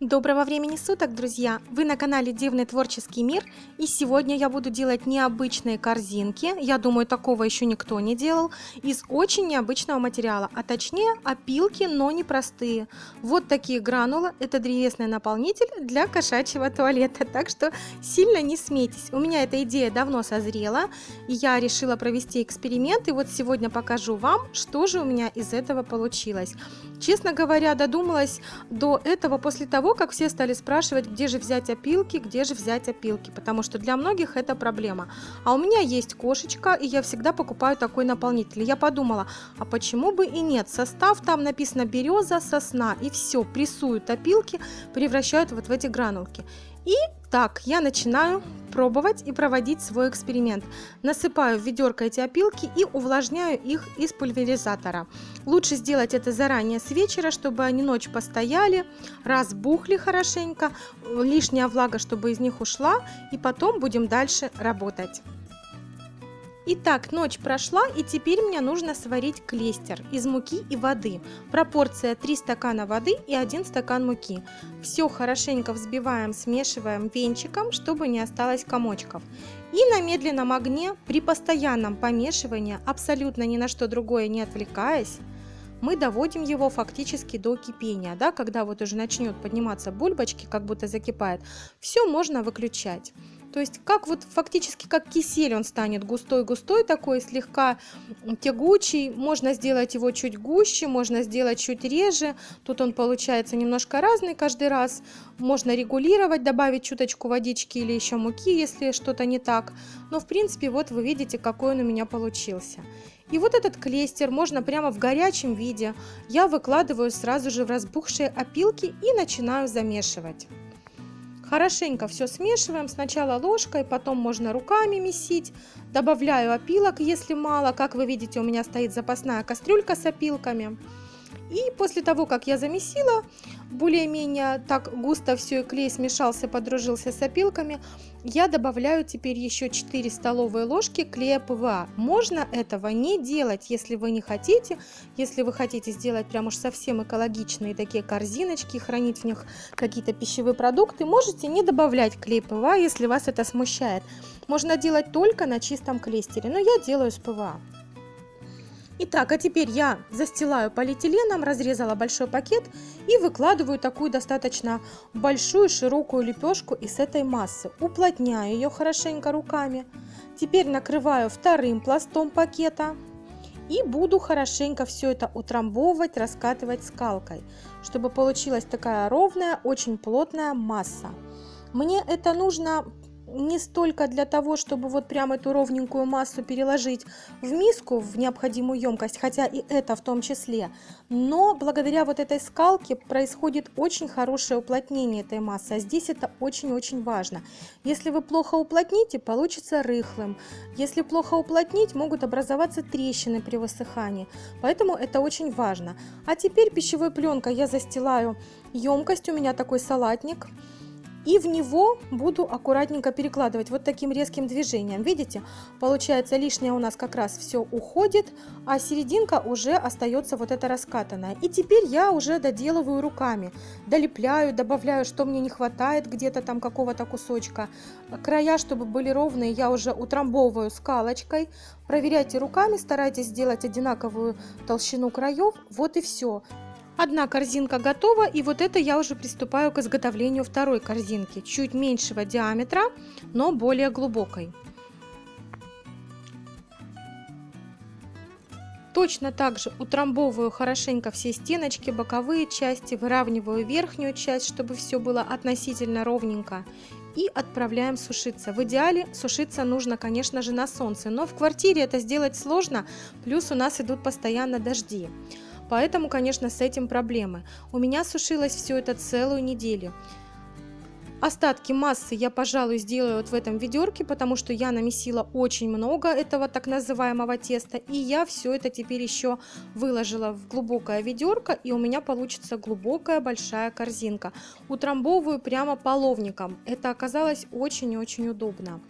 Доброго времени суток, друзья! Вы на канале Дивный творческий мир, и сегодня я буду делать необычные корзинки, я думаю, такого еще никто не делал, из очень необычного материала, а точнее опилки, но не простые. Вот такие гранулы, это древесный наполнитель для кошачьего туалета, так что сильно не смейтесь. У меня эта идея давно созрела, и я решила провести эксперимент, и вот сегодня покажу вам, что же у меня из этого получилось. Честно говоря, додумалась до этого после того, как все стали спрашивать, где же взять опилки, потому что для многих это проблема. А у меня есть кошечка, и я всегда покупаю такой наполнитель. Я подумала, а почему бы и нет? Состав там написано береза, сосна, и все, прессуют опилки, превращают вот в эти гранулки. И так, я начинаю пробовать и проводить свой эксперимент. Насыпаю в ведерко эти опилки и увлажняю их из пульверизатора. Лучше сделать это заранее с вечера, чтобы они ночь постояли, разбухли хорошенько, лишняя влага, чтобы из них ушла, и потом будем дальше работать. Итак, ночь прошла, и теперь мне нужно сварить клейстер из муки и воды. Пропорция 3 стакана воды и 1 стакан муки. Все хорошенько взбиваем, смешиваем венчиком, чтобы не осталось комочков. И на медленном огне при постоянном помешивании, абсолютно ни на что другое не отвлекаясь, мы доводим его фактически до кипения, да, когда вот уже начнет подниматься бульбочки, как будто закипает, все можно выключать. То есть как вот фактически как кисель он станет густой-густой такой, слегка тягучий. Можно сделать его чуть гуще, можно сделать чуть реже. Тут он получается немножко разный каждый раз. Можно регулировать, добавить чуточку водички или еще муки, если что-то не так. Но в принципе вот вы видите, какой он у меня получился. И вот этот клейстер можно прямо в горячем виде. Я выкладываю сразу же в разбухшие опилки и начинаю замешивать. Хорошенько все смешиваем, сначала ложкой, потом можно руками месить. Добавляю опилок, если мало. Как вы видите, у меня стоит запасная кастрюлька с опилками. И после того, как я замесила, более-менее так густо все, и клей смешался, подружился с опилками, я добавляю теперь еще 4 столовые ложки клея ПВА. Можно этого не делать, если вы не хотите. Если вы хотите сделать прям уж совсем экологичные такие корзиночки, хранить в них какие-то пищевые продукты, можете не добавлять клей ПВА, если вас это смущает. Можно делать только на чистом клейстере, но я делаю с ПВА. Итак, а теперь я застилаю полиэтиленом, разрезала большой пакет и выкладываю такую достаточно большую широкую лепешку из этой массы. Уплотняю ее хорошенько руками. Теперь накрываю вторым пластом пакета и буду хорошенько все это утрамбовывать, раскатывать скалкой, чтобы получилась такая ровная, очень плотная масса. Мне это нужно не столько для того, чтобы вот прям эту ровненькую массу переложить в миску, в необходимую емкость, хотя и это в том числе, но благодаря вот этой скалке происходит очень хорошее уплотнение этой массы, а здесь это очень-очень важно. Если вы плохо уплотните, получится рыхлым. Если плохо уплотнить, могут образоваться трещины при высыхании, поэтому это очень важно. А теперь пищевой пленкой я застилаю емкость, у меня такой салатник. И в него буду аккуратненько перекладывать вот таким резким движением. Видите, получается лишнее у нас как раз все уходит, а серединка уже остается вот эта раскатанная. И теперь я уже доделываю руками, долепляю, добавляю, что мне не хватает где-то там какого-то кусочка. Края, чтобы были ровные, я уже утрамбовываю скалочкой. Проверяйте руками, старайтесь сделать одинаковую толщину краев. Вот и все. Одна корзинка готова, и вот это я уже приступаю к изготовлению второй корзинки, чуть меньшего диаметра, но более глубокой. Точно так же утрамбовываю хорошенько все стеночки, боковые части, выравниваю верхнюю часть, чтобы все было относительно ровненько. И отправляем сушиться. В идеале сушиться нужно, конечно же, на солнце, но в квартире это сделать сложно, плюс у нас идут постоянно дожди. Поэтому, конечно, с этим проблемы. У меня сушилось все это целую неделю. Остатки массы я, пожалуй, сделаю вот в этом ведерке, потому что я намесила очень много этого так называемого теста. И я все это теперь еще выложила в глубокое ведерко, и у меня получится глубокая большая корзинка. Утрамбовываю прямо половником. Это оказалось очень и очень удобно.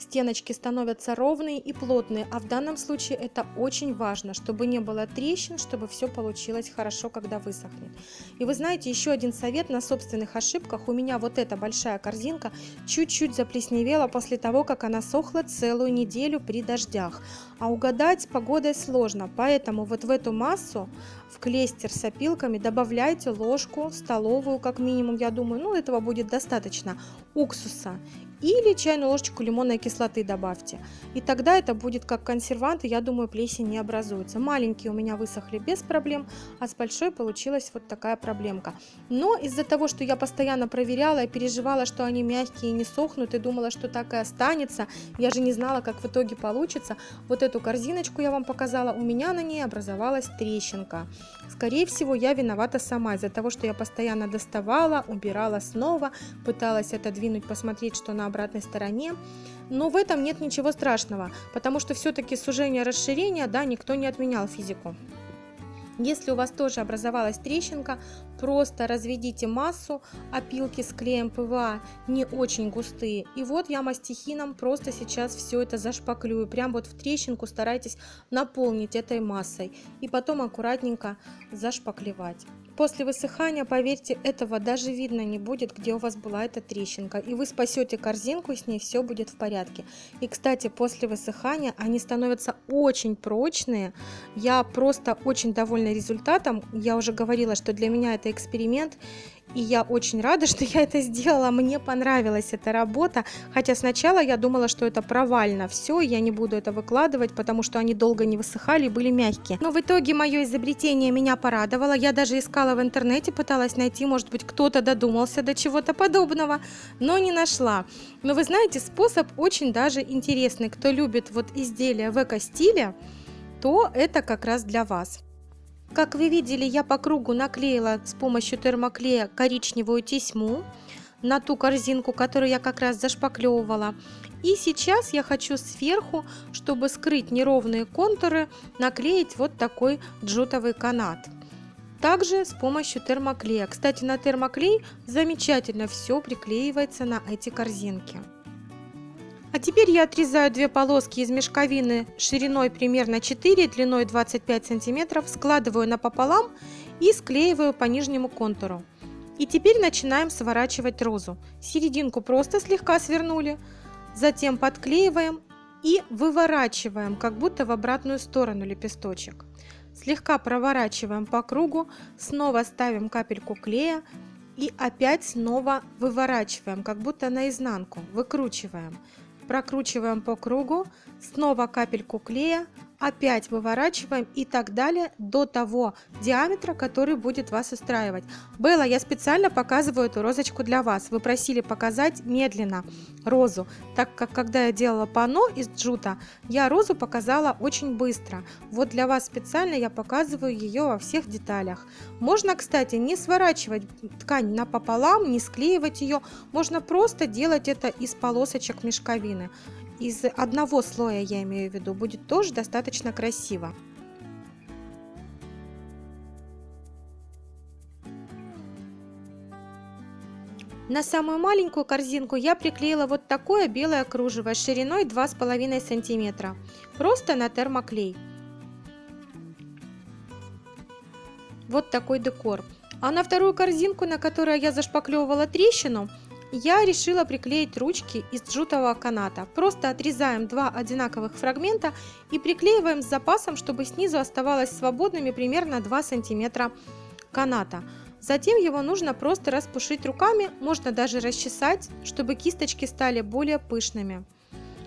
стеночки становятся ровные и плотные, а в данном случае это очень важно, чтобы не было трещин, чтобы все получилось хорошо, когда высохнет. И вы знаете, еще один совет на собственных ошибках. У меня вот эта большая корзинка чуть-чуть заплесневела после того, как она сохла целую неделю при дождях. А угадать с погодой сложно, поэтому вот в эту массу, в клейстер с опилками добавляйте ложку столовую, как минимум, я думаю, ну этого будет достаточно, уксуса. Или чайную ложечку лимонной кислоты добавьте. И тогда это будет как консервант, и я думаю, плесень не образуется. Маленькие у меня высохли без проблем, а с большой получилась вот такая проблемка. Но из-за того, что я постоянно проверяла и переживала, что они мягкие и не сохнут, и думала, что так и останется, я же не знала, как в итоге получится. Вот эту корзиночку я вам показала, у меня на ней образовалась трещинка. Скорее всего, я виновата сама из-за того, что я постоянно доставала, убирала снова, пыталась отодвинуть, посмотреть, что на обратной стороне. Но в этом нет ничего страшного, потому что все-таки сужение, расширение, да, никто не отменял физику. Если у вас тоже образовалась трещинка, просто разведите массу, опилки с клеем ПВА не очень густые. И вот я мастихином просто сейчас все это зашпаклюю. Прям вот в трещинку старайтесь наполнить этой массой и потом аккуратненько зашпаклевать. После высыхания, поверьте, этого даже видно не будет, где у вас была эта трещинка. И вы спасете корзинку, и с ней все будет в порядке. И, кстати, после высыхания они становятся очень прочные. Я просто очень довольна результатом. Я уже говорила, что для меня это эксперимент. И я очень рада, что я это сделала. Мне понравилась эта работа. Хотя сначала я думала, что это провально. Все, я не буду это выкладывать, потому что они долго не высыхали и были мягкие. Но в итоге мое изобретение меня порадовало. Я даже искала в интернете, пыталась найти, может быть, кто-то додумался до чего-то подобного, но не нашла. Но вы знаете, способ очень даже интересный. Кто любит вот изделия в эко-стиле, то это как раз для вас. Как вы видели, я по кругу наклеила с помощью термоклея коричневую тесьму на ту корзинку, которую я как раз зашпаклевывала. И сейчас я хочу сверху, чтобы скрыть неровные контуры, наклеить вот такой джутовый канат. Также с помощью термоклея. Кстати, на термоклей замечательно все приклеивается на эти корзинки. А теперь я отрезаю две полоски из мешковины шириной примерно 4, длиной 25 сантиметров, складываю напополам и склеиваю по нижнему контуру. И теперь начинаем сворачивать розу. Серединку просто слегка свернули, затем подклеиваем и выворачиваем, как будто в обратную сторону лепесточек. Слегка проворачиваем по кругу, снова ставим капельку клея и опять снова выворачиваем, как будто наизнанку, выкручиваем. Прокручиваем по кругу, снова капельку клея, опять выворачиваем и так далее до того диаметра, который будет вас устраивать. Белла, я специально показываю эту розочку для вас. Вы просили показать медленно розу, так как когда я делала панно из джута, я розу показала очень быстро. Вот для вас специально я показываю ее во всех деталях. Можно, кстати, не сворачивать ткань напополам, не склеивать ее. Можно просто делать это из полосочек мешковины. Из одного слоя, я имею в виду, будет тоже достаточно красиво. На самую маленькую корзинку я приклеила вот такое белое кружево шириной 2,5 сантиметра. Просто на термоклей. Вот такой декор. А на вторую корзинку, на которой я зашпаклевывала трещину, я решила приклеить ручки из джутового каната. Просто отрезаем два одинаковых фрагмента и приклеиваем с запасом, чтобы снизу оставалось свободными примерно 2 сантиметра каната. Затем его нужно просто распушить руками, можно даже расчесать, чтобы кисточки стали более пышными.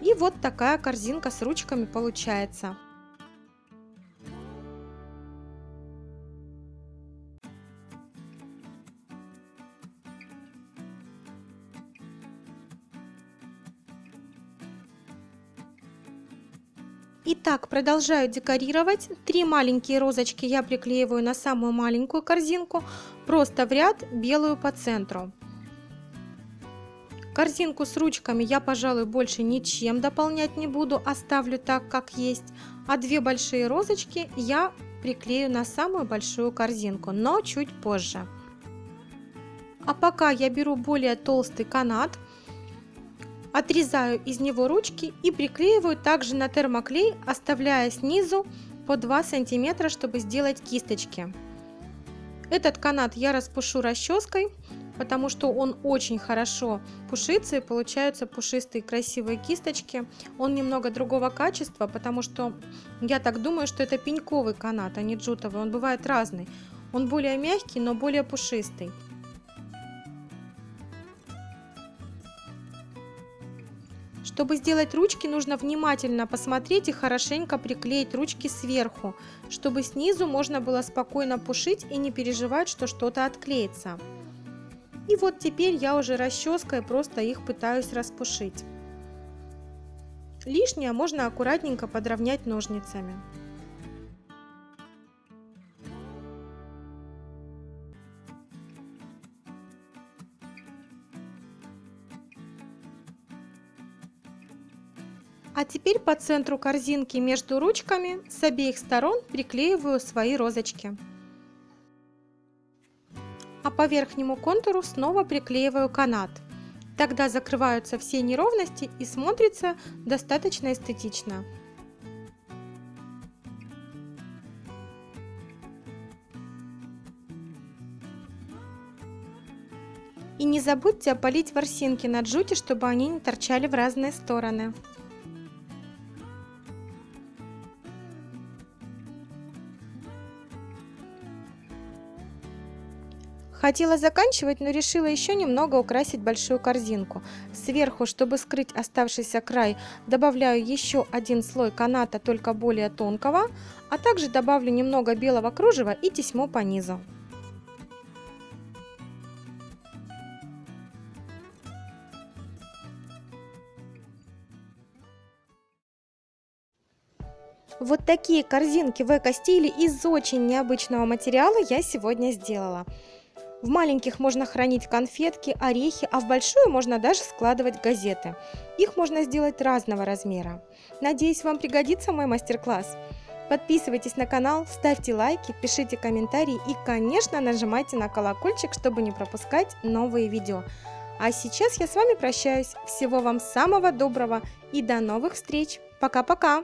И вот такая корзинка с ручками получается. Итак, продолжаю декорировать. 3 маленькие розочки я приклеиваю на самую маленькую корзинку, просто в ряд, белую по центру. Корзинку с ручками я, пожалуй, больше ничем дополнять не буду, оставлю так, как есть. А 2 большие розочки я приклею на самую большую корзинку, но чуть позже. А пока я беру более толстый канат, Отрезаю из него ручки и приклеиваю также на термоклей, оставляя снизу по 2 сантиметра, чтобы сделать кисточки. Этот канат я распушу расческой, потому что он очень хорошо пушится и получаются пушистые красивые кисточки. Он немного другого качества, потому что я так думаю, что это пеньковый канат, а не джутовый. Он бывает разный. Он более мягкий, но более пушистый. Чтобы сделать ручки, нужно внимательно посмотреть и хорошенько приклеить ручки сверху, чтобы снизу можно было спокойно пушить и не переживать, что что-то отклеится. И вот теперь я уже расческой просто их пытаюсь распушить. Лишнее можно аккуратненько подровнять ножницами. А теперь по центру корзинки между ручками с обеих сторон приклеиваю свои розочки. А по верхнему контуру снова приклеиваю канат. Тогда закрываются все неровности и смотрится достаточно эстетично. И не забудьте опалить ворсинки на джуте, чтобы они не торчали в разные стороны. Хотела заканчивать, но решила еще немного украсить большую корзинку. Сверху, чтобы скрыть оставшийся край, добавляю еще один слой каната, только более тонкого, а также добавлю немного белого кружева и тесьму по низу. Вот такие корзинки в эко-стиле из очень необычного материала я сегодня сделала. В маленьких можно хранить конфетки, орехи, а в большую можно даже складывать газеты. Их можно сделать разного размера. Надеюсь, вам пригодится мой мастер-класс. Подписывайтесь на канал, ставьте лайки, пишите комментарии и, конечно, нажимайте на колокольчик, чтобы не пропускать новые видео. А сейчас я с вами прощаюсь. Всего вам самого доброго и до новых встреч. Пока-пока!